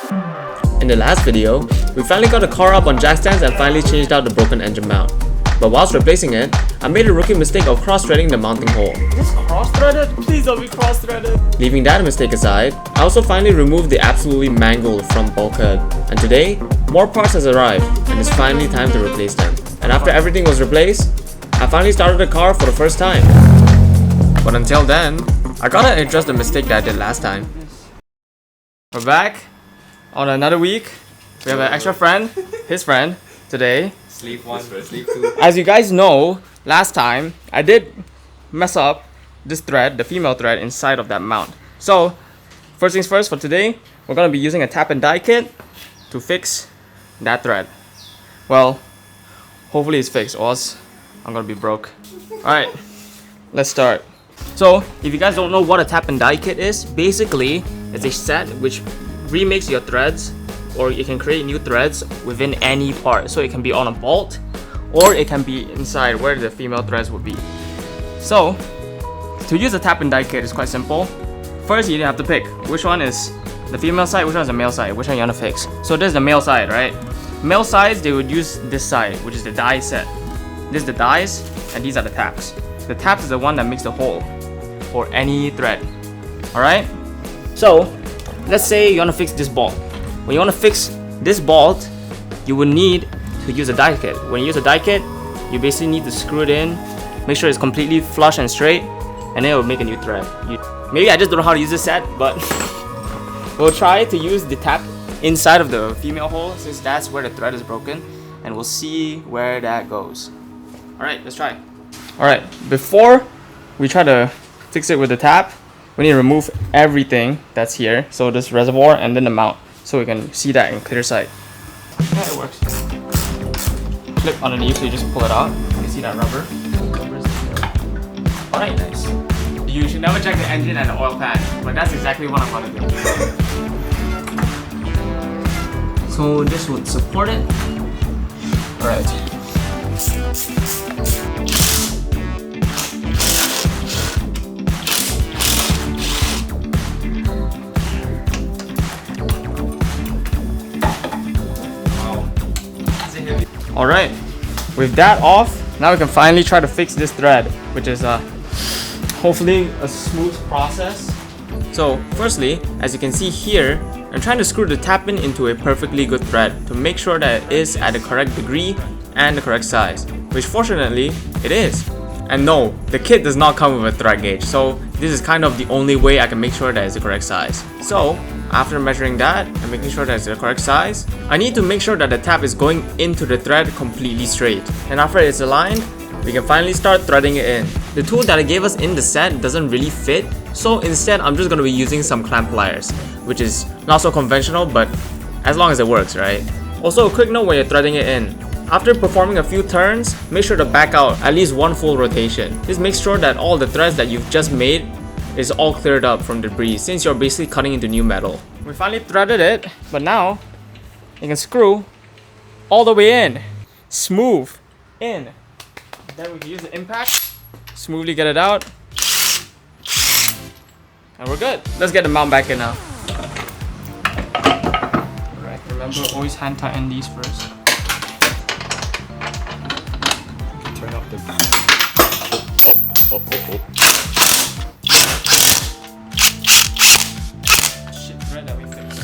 In the last video, we finally got the car up on jack stands and finally changed out the broken engine mount. But whilst replacing it, I made a rookie mistake of cross-threading the mounting hole. Is this cross-threaded? Please don't be cross-threaded. Leaving that mistake aside, I also finally removed the absolutely mangled front bulkhead. And today, more parts has arrived and it's finally time to replace them. And after everything was replaced, I finally started the car for the first time. But until then, I gotta address the mistake that I did last time. We're back on another week. We have an extra friend, his friend, today. Sleeve 1, sleeve 2. As you guys know, last time I did mess up this thread, the female thread inside of that mount. So, first things first, for today, we're gonna be using a tap and die kit to fix that thread. Well, hopefully it's fixed, or else I'm gonna be broke. Alright, let's start. So, if you guys don't know what a tap and die kit is, basically it's a set which remakes your threads, or you can create new threads within any part. So it can be on a bolt, or it can be inside where the female threads would be. So, to use a tap and die kit is quite simple. First, you have to pick which one is the female side, which one is the male side, which one you want to fix. So this is the male side, right? Male sides, they would use this side, which is the die set. This is the dies, and these are the taps. The taps is the one that makes the hole for any thread. Alright? So, let's say you want to fix this bolt. When you want to fix this bolt, you will need to use a die kit. When you use a die kit, you basically need to screw it in, make sure it's completely flush and straight, and then it will make a new thread. Maybe I just don't know how to use this set, but we'll try to use the tap inside of the female hole since that's where the thread is broken, and we'll see where that goes. Alright, let's try. Alright, before we try to fix it with the tap, we need to remove everything that's here. So this reservoir and then the mount, so we can see that in clear sight. Yeah, it works. Clip underneath, so you just pull it out. You can see that rubber. Alright, nice. You should never check the engine and the oil pan, but that's exactly what I'm gonna do. So this would support it. Alright. Alright, with that off, now we can finally try to fix this thread, which is hopefully a smooth process. So firstly, as you can see here, I'm trying to screw the tap-in into a perfectly good thread to make sure that it is at the correct degree and the correct size, which fortunately it is. And no, the kit does not come with a thread gauge, so this is kind of the only way I can make sure that it's the correct size. So after measuring that and making sure that it's the correct size, I need to make sure that the tap is going into the thread completely straight. And after it's aligned, we can finally start threading it in. The tool that it gave us in the set doesn't really fit, so instead I'm just going to be using some clamp pliers, which is not so conventional, but as long as it works, right? Also, a quick note when you're threading it in. After performing a few turns, make sure to back out at least one full rotation. This makes sure that all the threads that you've just made is all cleared up from debris, since you're basically cutting into new metal. We finally threaded it, but now you can screw all the way in. Smooth in. Then we can use the impact, smoothly get it out, and we're good. Let's get the mount back in now. Alright, remember always hand tighten these first. Turn up the... Oh. Shit thread that we fixed.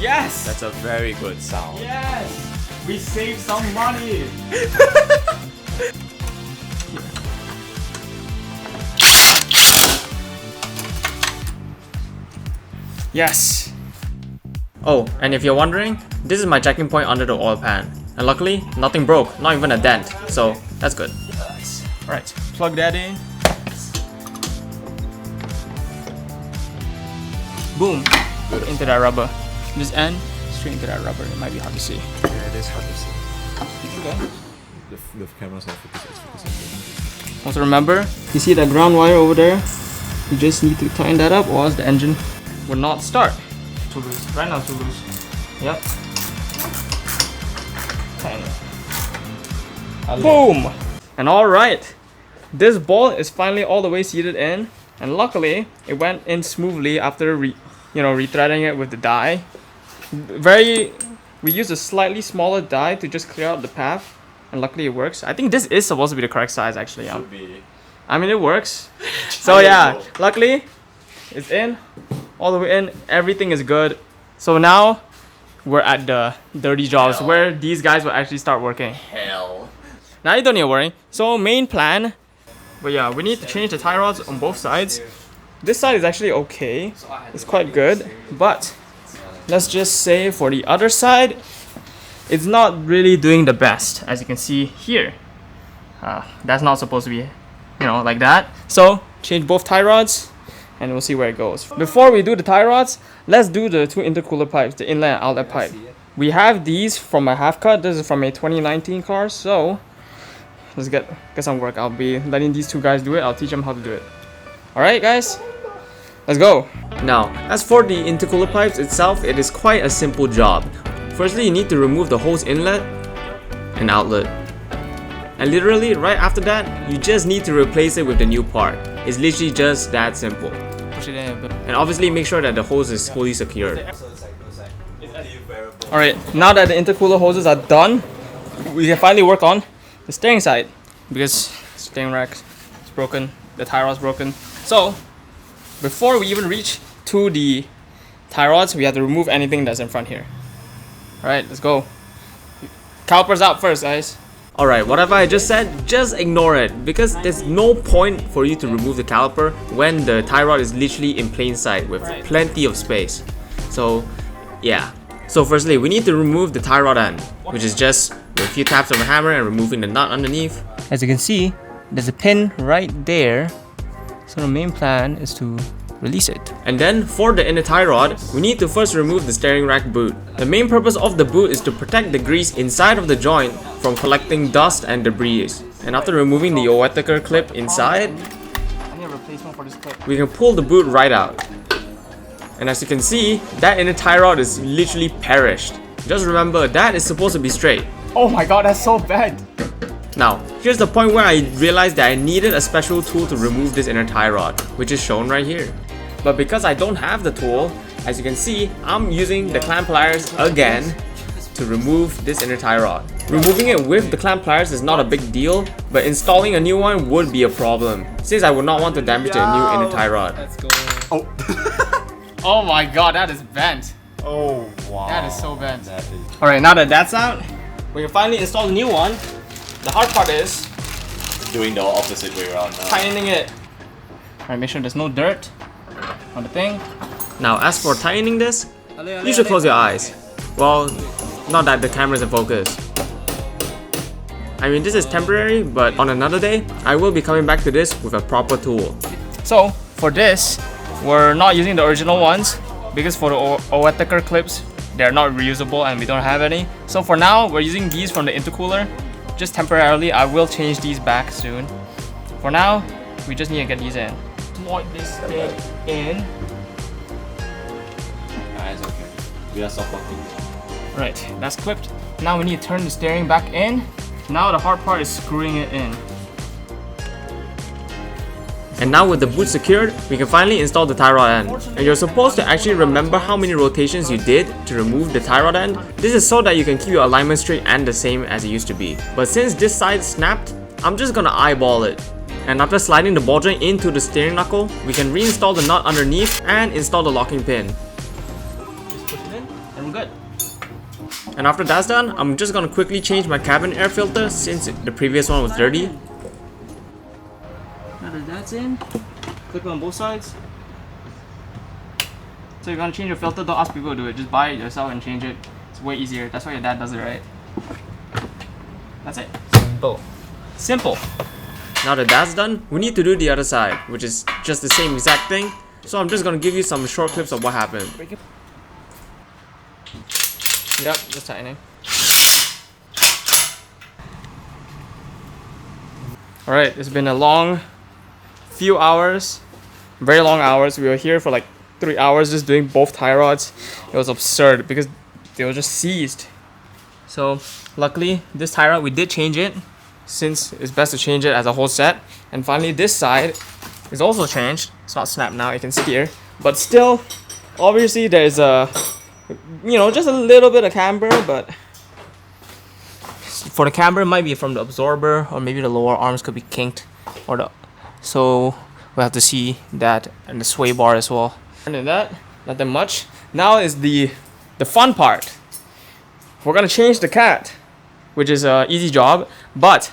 Yes! That's a very good sound. Yes! We saved some money! Yes! Oh, and if you're wondering, this is my checking point under the oil pan. And luckily, nothing broke, not even a dent. So, that's good. Yes. Alright, plug that in. Boom! Beautiful. Into that rubber. This end, straight into that rubber. It might be hard to see. Yeah, it is hard to see. Okay. The camera's not focusing. Also remember, you see that ground wire over there? You just need to tighten that up or else the engine will not start. Too loose. Right now, too loose. Yep. 10. Boom! And alright, this bolt is finally all the way seated in, and luckily it went in smoothly after rethreading it with the die. We used a slightly smaller die to just clear out the path, and luckily it works. I think this is supposed to be the correct size actually. Should be. I mean, it works. So yeah, luckily it's in, all the way in, everything is good. So now we're at the dirty jobs where these guys will actually start working. Hell. Now you don't need to worry. So main plan, but yeah, we need to change the tie rods on both sides. This side is actually okay, it's quite good, but let's just say for the other side, it's not really doing the best, as you can see here. That's not supposed to be, like that. So change both tie rods, and we'll see where it goes. Before we do the tie rods, let's do the two intercooler pipes, the inlet and outlet pipe. We have these from my half cut. This is from a 2019 car, so let's get some work. I'll be letting these two guys do it. I'll teach them how to do it. Alright guys, let's go. Now, as for the intercooler pipes itself, it is quite a simple job. Firstly, you need to remove the hose inlet and outlet. And literally, right after that, you just need to replace it with the new part. It's literally just that simple. Push it in a bit. And obviously make sure that the hose is fully secured. Alright, now that the intercooler hoses are done, we can finally work on the steering side. Because the steering rack is broken, the tie rod's broken. So, before we even reach to the tie rods, we have to remove anything that's in front here. Alright, let's go. Calipers out first, guys. Alright, whatever I just said, just ignore it, because there's no point for you to remove the caliper when the tie rod is literally in plain sight with plenty of space. So, yeah. So firstly, we need to remove the tie rod end, which is just with a few taps of a hammer and removing the nut underneath. As you can see, there's a pin right there. So the main plan is to release it. And then for the inner tie rod, we need to first remove the steering rack boot. The main purpose of the boot is to protect the grease inside of the joint from collecting dust and debris. And after removing the Oetiker clip inside, I need a replacement for this clip. We can pull the boot right out. And as you can see, that inner tie rod is literally perished. Just remember, that is supposed to be straight. Oh my god, that's so bad. Now, here's the point where I realized that I needed a special tool to remove this inner tie rod, which is shown right here. But because I don't have the tool, as you can see, I'm using the clamp pliers again to remove this inner tie rod. Removing it with the clamp pliers is not a big deal, but installing a new one would be a problem, since I would not want to damage a new inner tie rod. Let's go. Oh. Oh my god, that is bent. Oh wow. That is so bent. That is. Alright, now that that's out, we can finally install the new one. The hard part is Doing the opposite way around now. tightening it. Alright, make sure there's no dirt on the thing. Now, as for tightening this, you should close your eyes. Well, not that the camera's in focus. I mean, this is temporary, but on another day, I will be coming back to this with a proper tool. So, for this, we're not using the original ones because for the Oetiker clips, they're not reusable and we don't have any. So for now, we're using these from the intercooler. Just temporarily, I will change these back soon. For now, we just need to get these in. Slide this thing in. It's okay. We are supporting. Right, that's clipped. Now we need to turn the steering back in. Now the hard part is screwing it in. And now with the boot secured, we can finally install the tie rod end. And you're supposed to actually remember how many rotations you did to remove the tie rod end. This is so that you can keep your alignment straight and the same as it used to be. But since this side snapped, I'm just gonna eyeball it. And after sliding the ball joint into the steering knuckle, we can reinstall the nut underneath and install the locking pin. Just push it in and we're good. And after that's done, I'm just gonna quickly change my cabin air filter since the previous one was dirty. Now that that's in, clip it on both sides. So you're gonna change your filter, don't ask people to do it, just buy it yourself and change it. It's way easier, that's why your dad does it, right? That's it. Simple. Simple. Now that that's done, we need to do the other side, which is just the same exact thing. So I'm just gonna give you some short clips of what happened. Yep, just tightening. Alright, it's been a long few hours, very long hours. We were here for like 3 hours just doing both tie rods. It was absurd because they were just seized. So luckily this tie rod we did change it, since it's best to change it as a whole set. And finally this side is also changed. It's not snapped now, you can see here, but still obviously there's a, you know, just a little bit of camber, but for the camber it might be from the absorber, or maybe the lower arms could be kinked, or the, so we'll have to see that, and the sway bar as well. And than that, not that much. Now is the fun part. We're gonna change the cat, which is a easy job, but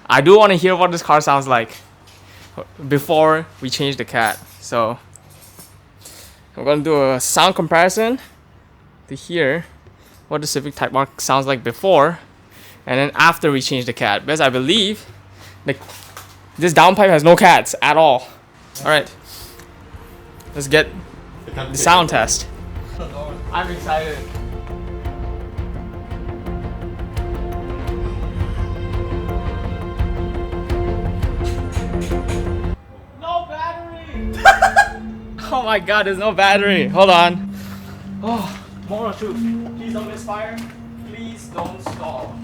I do want to hear what this car sounds like before we change the cat. So I'm gonna do a sound comparison to hear what the Civic Type Mark sounds like before and then after we change the cat, because I believe this downpipe has no cats at all. Alright, let's get the sound test. I'm excited. No battery! Oh my god, there's no battery. Hold on. Oh, moral truth. Please don't misfire. Please don't stall.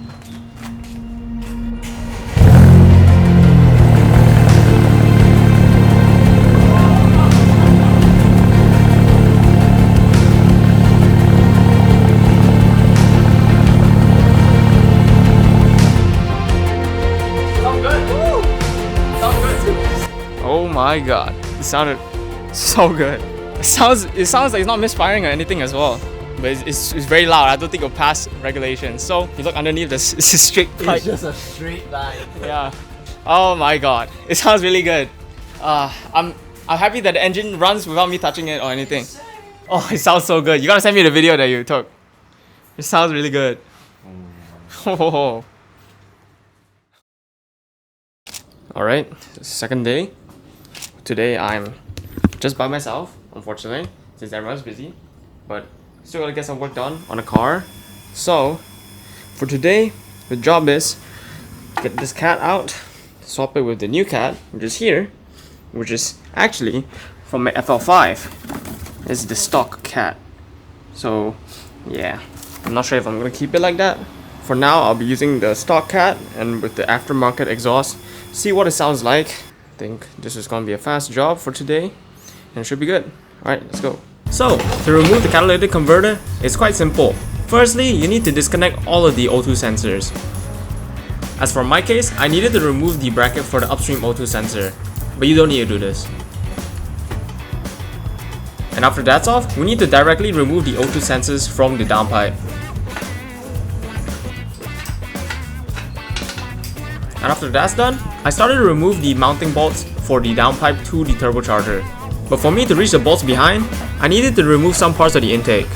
Oh my god, it sounded so good. It sounds like it's not misfiring or anything as well, but it's very loud. I don't think it'll pass regulations. So you look underneath this, it's a straight pipe. It's just a straight line. Yeah. Oh my god, it sounds really good. I'm happy that the engine runs without me touching it or anything. Oh, it sounds so good. You gotta send me the video that you took. It sounds really good. Oh. Alright, second day. Today I'm just by myself, unfortunately, since everyone's busy, but still gotta get some work done on the car. So for today, the job is get this cat out, swap it with the new cat, which is here, which is actually from my FL5. It's the stock cat. So yeah, I'm not sure if I'm gonna keep it like that. For now, I'll be using the stock cat and with the aftermarket exhaust, see what it sounds like. I think this is gonna be a fast job for today and it should be good. Alright, let's go. So, to remove the catalytic converter, it's quite simple. Firstly, you need to disconnect all of the O2 sensors. As for my case, I needed to remove the bracket for the upstream O2 sensor, but you don't need to do this. And after that's off, we need to directly remove the O2 sensors from the downpipe. And after that's done, I started to remove the mounting bolts for the downpipe to the turbocharger. But for me to reach the bolts behind, I needed to remove some parts of the intake.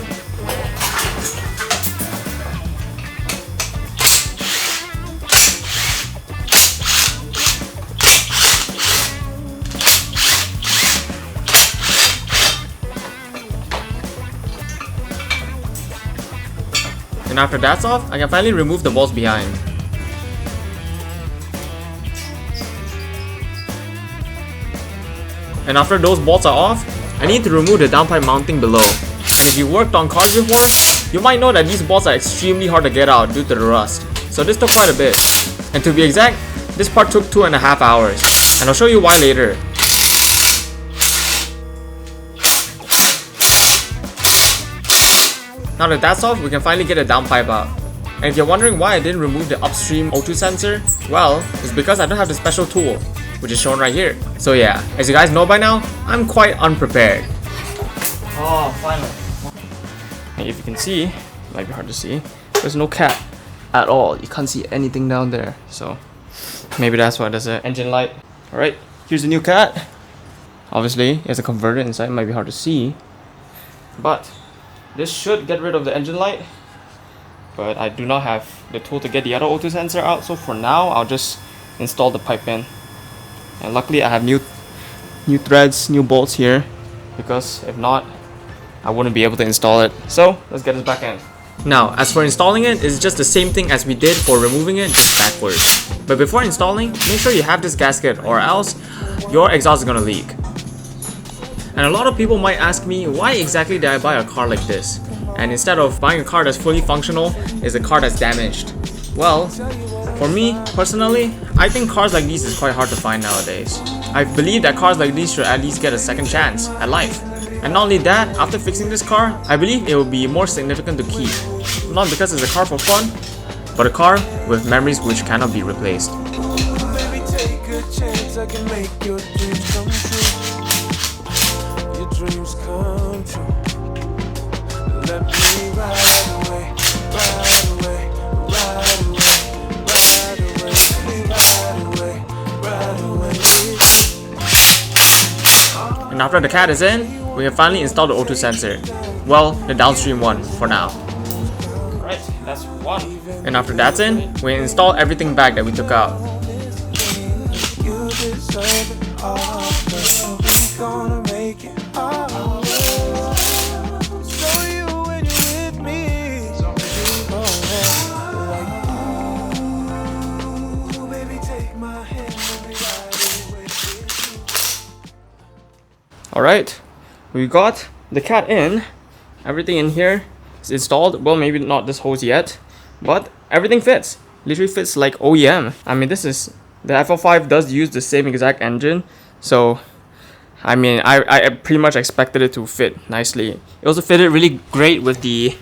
And after that's off, I can finally remove the bolts behind. And after those bolts are off, I need to remove the downpipe mounting below. And if you worked on cars before, you might know that these bolts are extremely hard to get out due to the rust. So this took quite a bit. And to be exact, this part took 2.5 hours. And I'll show you why later. Now that that's off, we can finally get the downpipe out. And if you're wondering why I didn't remove the upstream O2 sensor, well, it's because I don't have the special tool, which is shown right here. So yeah, as you guys know by now, I'm quite unprepared. Oh, finally. And if you can see, it might be hard to see, there's no cat at all. You can't see anything down there. So maybe that's why there's an engine light. Alright, here's the new cat. Obviously, it has a converter inside, it might be hard to see. But this should get rid of the engine light. But I do not have the tool to get the other O2 sensor out. So for now, I'll just install the pipe in. And luckily I have new threads, new bolts here, because if not, I wouldn't be able to install it. So let's get this back in. Now, as for installing it, it's just the same thing as we did for removing it, just backwards. But before installing, make sure you have this gasket or else your exhaust is gonna leak. And a lot of people might ask me, why exactly did I buy a car like this? and instead of buying a car that's fully functional, is a car that's damaged. Well, for me personally, I think cars like these is quite hard to find nowadays. I believe that cars like these should at least get a second chance at life. And not only that, after fixing this car, I believe it will be more significant to keep. Not because it's a car for fun, but a car with memories which cannot be replaced. Baby, take a chance, I can make your dreams come true. Your dreams come true. Let me ride away, ride away, ride away, ride away, let me ride away, ride away with you. And after the cat is in, we have finally installed the O2 sensor. Well, the downstream one for now. Right, that's one. And after that's in, we install everything back that we took out. You deserve it all, but we gonna make it all. So you when you're with me, oh, baby, take my hand, let me ride away with you. Alright, we got the cat in. Everything in here is installed. Well, maybe not this hose yet, but everything fits. Literally fits like OEM. I mean, this is the FL5 does use the same exact engine, so I mean, I pretty much expected it to fit nicely. It also fitted really great with the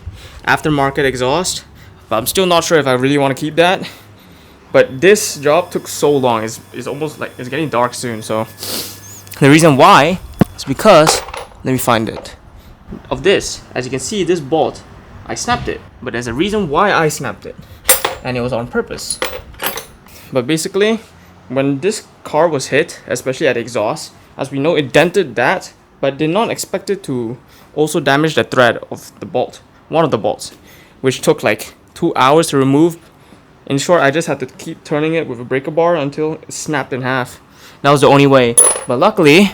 aftermarket exhaust, but I'm still not sure if I really want to keep that. But this job took so long. It's almost like it's getting dark soon. So the reason why is because, let me find it. Of this, as you can see, this bolt, I snapped it. But there's a reason why I snapped it, and it was on purpose. But basically, when this car was hit, especially at exhaust, as we know, it dented that, but did not expect it to also damage the thread of the bolt, one of the bolts, which took like 2 hours to remove. In short, I just had to keep turning it with a breaker bar until it snapped in half. That was the only way. But luckily,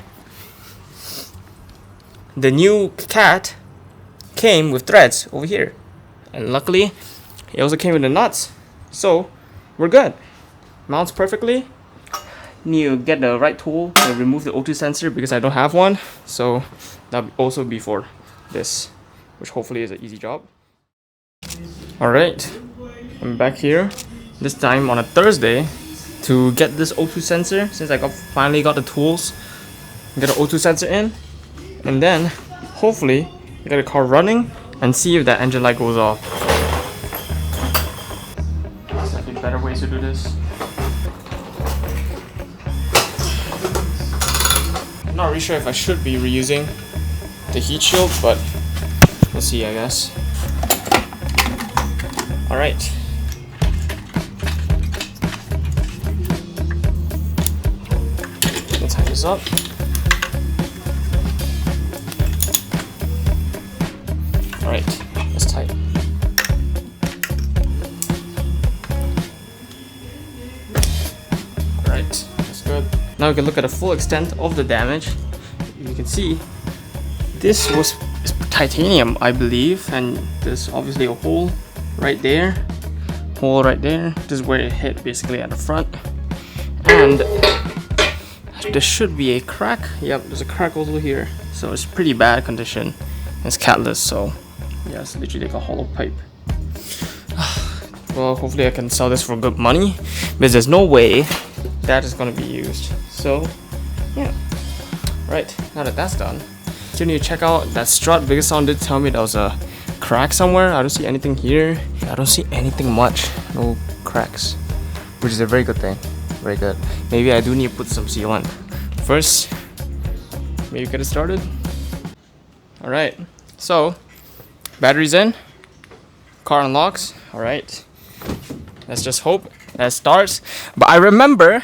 the new cat came with threads over here, and luckily it also came with the nuts, so we're good. Mounts perfectly. Need to get the right tool to remove the O2 sensor because I don't have one, so that'll also be for this, which hopefully is an easy job. Alright, I'm back here, this time on a Thursday, to get this O2 sensor, since I finally got the tools. Get the O2 sensor in, and then hopefully get the car running and see if that engine light goes off. There's definitely better ways to do this. I'm not really sure if I should be reusing the heat shield, but we'll see, I guess. Alright. Let's tie this up. Alright, that's tight. Alright, that's good. Now we can look at the full extent of the damage. You can see this was titanium, I believe, and there's obviously a hole right there. Hole right there. This is where it hit, basically at the front. And there should be a crack. Yep, there's a crack also here. So it's pretty bad condition. It's catless, so yeah, it's literally like a hollow pipe. Well, hopefully I can sell this for good money, because there's no way that is going to be used. So yeah, right, now that that's done, still need to check out that strut, because someone did tell me there was a crack somewhere. I don't see anything here. I don't see anything much. No cracks, which is a very good thing. Very good. Maybe I do need to put some sealant. First, maybe get it started. Alright, so battery's in, car unlocks. Alright, let's just hope that starts. But I remember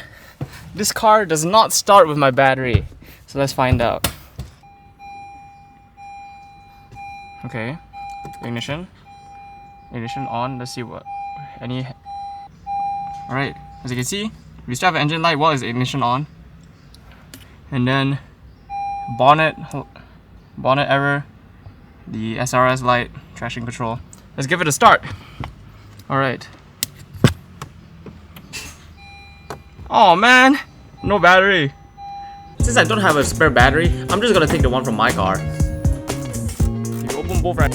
this car does not start with my battery, so let's find out. Okay, ignition on. Let's see what any. Alright, as you can see, we still have an engine light while it's ignition on, and then bonnet error, the SRS light, traction control. Let's give it a start. Alright. Oh man, no battery. Since I don't have a spare battery, I'm just gonna take the one from my car. You open both right.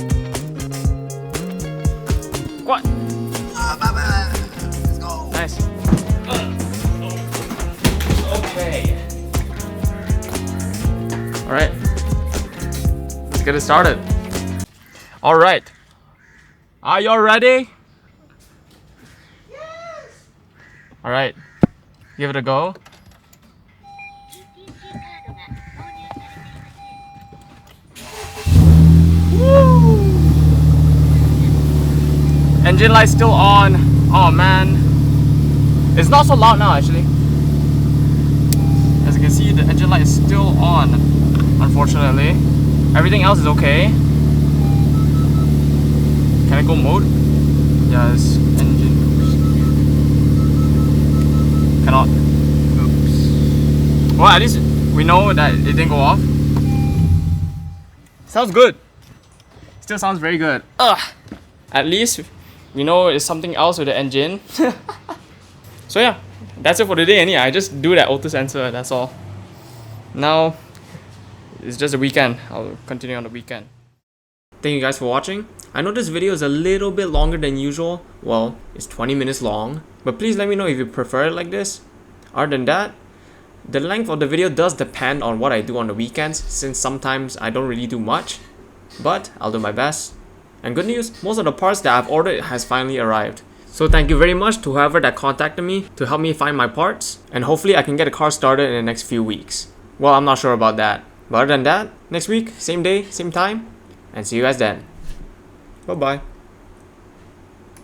What? Let's go. Nice. Okay. Alright. Let's get it started. Alright. Are you all ready? Yes! Alright. Give it a go. Woo! Engine light still on. Oh man. It's not so loud now actually. As you can see, the engine light is still on. Unfortunately. Everything else is okay. Can I go mode? Yes. Engine. Cannot. Oops. Well, at least we know that it didn't go off. Sounds good. Still sounds very good. Ugh. At least we know it's something else with the engine. So yeah, that's it for today. Anyway, I just do that auto sensor. That's all. Now it's just a weekend. I'll continue on the weekend. Thank you guys for watching. I know this video is a little bit longer than usual. Well, it's 20 minutes long. But please let me know if you prefer it like this. Other than that, the length of the video does depend on what I do on the weekends, since sometimes I don't really do much. But I'll do my best. And good news, most of the parts that I've ordered has finally arrived. So thank you very much to whoever that contacted me to help me find my parts. And hopefully I can get the car started in the next few weeks. Well, I'm not sure about that. But other than that, next week, same day, same time. And see you guys then. Bye bye.